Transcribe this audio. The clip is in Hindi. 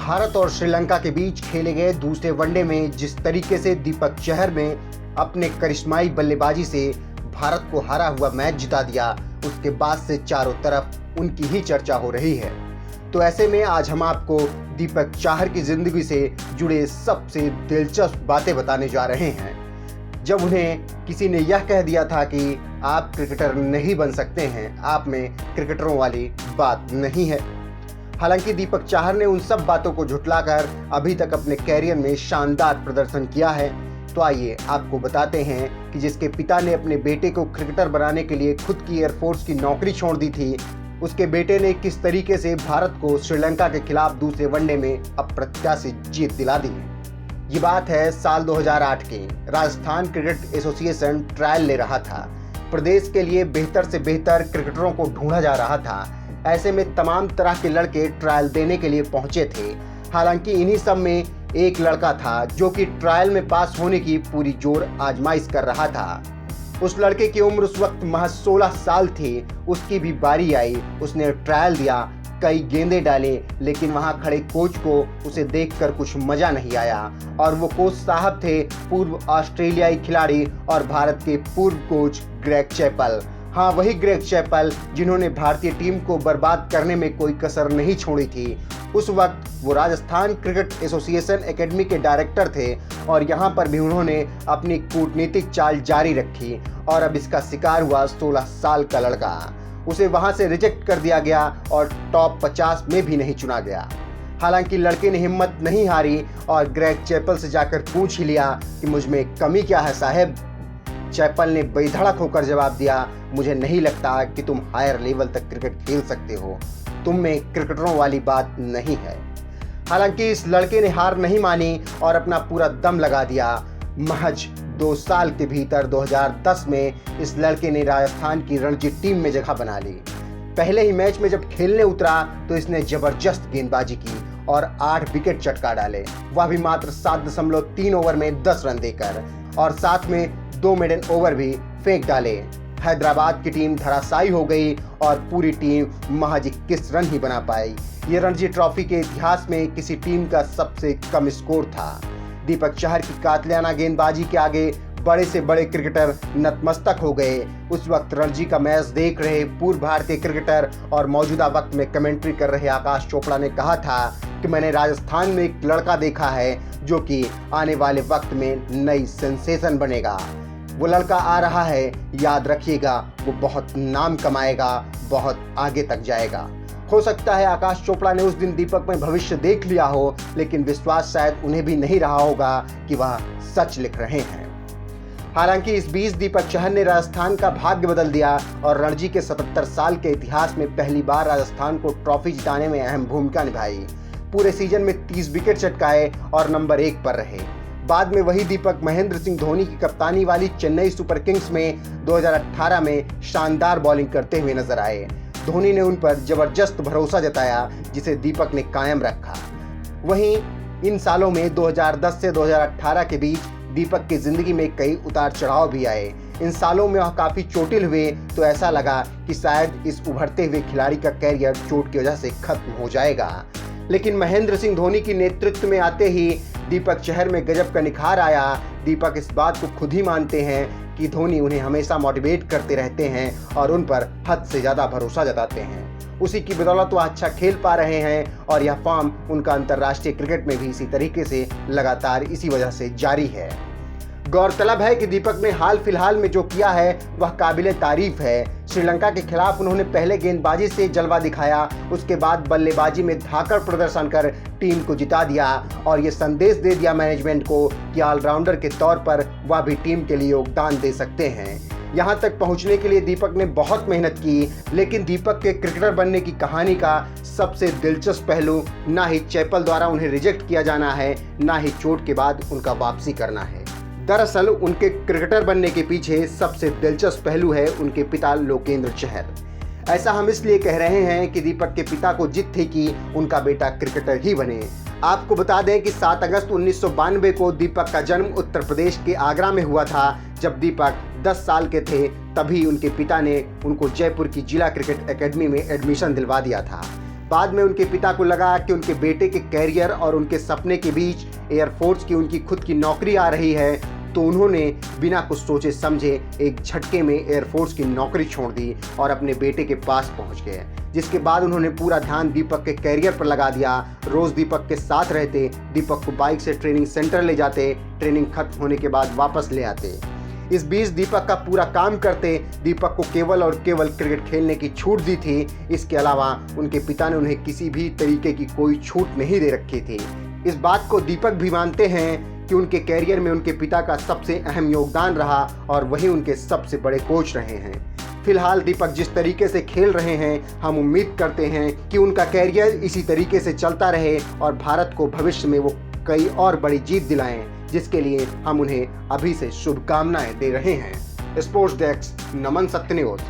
भारत और श्रीलंका के बीच खेले गए दूसरे वनडे में जिस तरीके से दीपक चहर ने अपने करिश्माई बल्लेबाजी से भारत को हारा हुआ मैच जिता दिया, उसके बाद से चारों तरफ उनकी ही चर्चा हो रही है। तो ऐसे में आज हम आपको दीपक चहर की जिंदगी से जुड़े सबसे दिलचस्प बातें बताने जा रहे हैं। जब उन्हें किसी ने यह कह दिया था कि आप क्रिकेटर नहीं बन सकते हैं, आप में क्रिकेटरों वाली बात नहीं है। हालांकि दीपक चहर ने उन सब बातों को झुठलाकर अभी तक अपने कैरियर में शानदार प्रदर्शन किया है। तो आइए आपको बताते हैं कि जिसके पिता ने अपने बेटे को क्रिकेटर बनाने के लिए खुद की एयरफोर्स की नौकरी छोड़ दी थी, उसके बेटे ने किस तरीके से भारत को श्रीलंका के खिलाफ दूसरे वनडे में अप्रत्याशित जीत दिला दी। ये बात है साल 2008 की। राजस्थान क्रिकेट एसोसिएशन ट्रायल ले रहा था। प्रदेश के लिए बेहतर से बेहतर क्रिकेटरों को ढूंढा जा रहा था। ऐसे में तमाम तरह के लड़के ट्रायल देने के लिए पहुंचे थे। हालांकि इन्हीं सब में एक लड़का था जो कि ट्रायल में पास होने की पूरी जोर आजमाइश कर रहा था। उस लड़के की उम्र उस वक्त महज 16 साल थी। उसकी भी बारी आई। उसने ट्रायल दिया, कई गेंदें डाले, लेकिन वहां खड़े कोच को उसे देखकर कुछ मजा नहीं आया। और वो कोच साहब थे पूर्व ऑस्ट्रेलियाई खिलाड़ी और भारत के पूर्व कोच ग्रेग चैपल। हाँ, वही ग्रेग चैपल जिन्होंने भारतीय टीम को बर्बाद करने में कोई कसर नहीं छोड़ी थी। उस वक्त वो राजस्थान क्रिकेट एसोसिएशन एकेडमी के डायरेक्टर थे और यहाँ पर भी उन्होंने अपनी कूटनीतिक चाल जारी रखी। और अब इसका शिकार हुआ 16 साल का लड़का। उसे वहां से रिजेक्ट कर दिया गया और टॉप 50 में भी नहीं चुना गया। हालांकि लड़के ने हिम्मत नहीं हारी और ग्रेग चैपल से जाकर पूछ ही लिया कि मुझ में कमी क्या है साहब। चैपल ने बेधड़क होकर जवाब दिया, मुझे नहीं लगता कि तुम हायर लेवल तक क्रिकेट खेल सकते हो, तुम में क्रिकेटरों वाली बात नहीं है। हालांकि इस लड़के ने हार नहीं मानी और अपना पूरा दम लगा दिया। महज 2 साल के भीतर 2010 में इस लड़के ने राजस्थान की रणजी टीम में जगह बना ली। पहले ही मैच में जब खेलने उतरा तो इसने जबरदस्त गेंदबाजी की और 8 विकेट चटका डाले, वह भी मात्र 7.3 ओवर में 10 रन देकर, और साथ में 2 मेडन ओवर भी फेंक डाले। हैदराबाद की टीम धराशायी हो गई और पूरी टीम महज 21 रन ही बना पाई। ये रणजी ट्रॉफी के इतिहास में किसी टीम का सबसे कम स्कोर था। दीपक चहर की कातिलाना गेंदबाजी के आगे बड़े से बड़े क्रिकेटर नतमस्तक हो गए। उस वक्त रणजी का मैच देख रहे पूर्व भारतीय क्रिकेटर और मौजूदा वक्त में कमेंट्री कर रहे आकाश चोपड़ा ने कहा था कि मैंने राजस्थान में एक लड़का देखा है जो कि आने वाले वक्त में नई सेंसेशन बनेगा। वो लड़का आ रहा है, याद रखिएगा, वो बहुत नाम कमाएगा, बहुत आगे तक जाएगा। हो सकता है आकाश चोपड़ा ने उस दिन दीपक में भविष्य देख लिया हो, लेकिन विश्वास शायद उन्हें भी नहीं रहा होगा कि वह सच लिख रहे हैं। हालांकि इस बीच दीपक चहर ने राजस्थान का भाग्य बदल दिया और रणजी के 77 साल के इतिहास में पहली बार राजस्थान को ट्रॉफी जिताने में अहम भूमिका निभाई। पूरे सीजन में 30 विकेट चटकाए और नंबर 1 पर रहे। बाद में वही दीपक महेंद्र सिंह धोनी की कप्तानी वाली चेन्नई सुपर किंग्स में 2018 में शानदार बॉलिंग करते हुए नजर आए। धोनी ने उन पर जबरदस्त भरोसा जताया जिसे दीपक ने कायम रखा। वहीं इन सालों में 2010 से 2018 के बीच दीपक की जिंदगी में कई उतार चढ़ाव भी आए। इन सालों में वह काफी चोटिल हुए तो ऐसा लगा कि शायद इस उभरते हुए खिलाड़ी का कैरियर चोट की वजह से खत्म हो जाएगा। लेकिन महेंद्र सिंह धोनी की नेतृत्व में आते ही दीपक चहर में गजब का निखार आया। दीपक इस बात को खुद ही मानते हैं कि धोनी उन्हें हमेशा मोटिवेट करते रहते हैं और उन पर हद से ज्यादा भरोसा जताते हैं। उसी की बदौलत वह अच्छा खेल पा रहे हैं और यह फॉर्म उनका अंतर्राष्ट्रीय क्रिकेट में भी इसी तरीके से लगातार इसी वजह से जारी है। गौरतलब है कि दीपक ने हाल फिलहाल में जो किया है वह काबिले तारीफ है। श्रीलंका के खिलाफ उन्होंने पहले गेंदबाजी से जलवा दिखाया, उसके बाद बल्लेबाजी में धाकड़ प्रदर्शन कर टीम को जिता दिया और ये संदेश दे दिया मैनेजमेंट को कि ऑलराउंडर के तौर पर वह भी टीम के लिए योगदान दे सकते हैं। यहाँ तक पहुँचने के लिए दीपक ने बहुत मेहनत की, लेकिन दीपक के क्रिकेटर बनने की कहानी का सबसे दिलचस्प पहलू ना ही चैपल द्वारा उन्हें रिजेक्ट किया जाना है, ना ही चोट के बाद उनका वापसी करना है। दरअसल उनके क्रिकेटर बनने के पीछे सबसे दिलचस्प पहलू है उनके पिता लोकेंद्र चहर। ऐसा हम इसलिए कह रहे हैं कि दीपक के पिता को जिद थी कि उनका बेटा क्रिकेटर ही बने। आपको बता दें कि 7 अगस्त 1992 को दीपक का जन्म उत्तर प्रदेश के आगरा में हुआ था। जब दीपक 10 साल के थे तभी उनके पिता ने उनको जयपुर की जिला क्रिकेट एकेडमी में एडमिशन दिलवा दिया था। बाद में उनके पिता को लगा कि उनके बेटे के कैरियर और उनके सपने के बीच एयरफोर्स की उनकी खुद की नौकरी आ रही है, तो उन्होंने बिना कुछ सोचे समझे एक झटके में एयरफोर्स की नौकरी छोड़ दी और अपने बेटे के पास पहुंच गए, जिसके बाद उन्होंने पूरा ध्यान दीपक के कैरियर पर लगा दिया। रोज दीपक के साथ रहते, दीपक को बाइक से ट्रेनिंग सेंटर ले जाते, ट्रेनिंग खत्म होने के बाद वापस ले आते। इस बीच दीपक का पूरा काम करते। दीपक को केवल और केवल क्रिकेट खेलने की छूट दी थी। इसके अलावा उनके पिता ने उन्हें किसी भी तरीके की कोई छूट नहीं दे रखी थी। इस बात को दीपक भी मानते हैं कि उनके कैरियर में उनके पिता का सबसे अहम योगदान रहा और वही उनके सबसे बड़े कोच रहे हैं। फिलहाल दीपक जिस तरीके से खेल रहे हैं, हम उम्मीद करते हैं कि उनका कैरियर इसी तरीके से चलता रहे और भारत को भविष्य में वो कई और बड़ी जीत दिलाएं, जिसके लिए हम उन्हें अभी से शुभकामनाएं दे रहे हैं। स्पोर्ट्स डेस्क, नमन सत्य न्यूज़।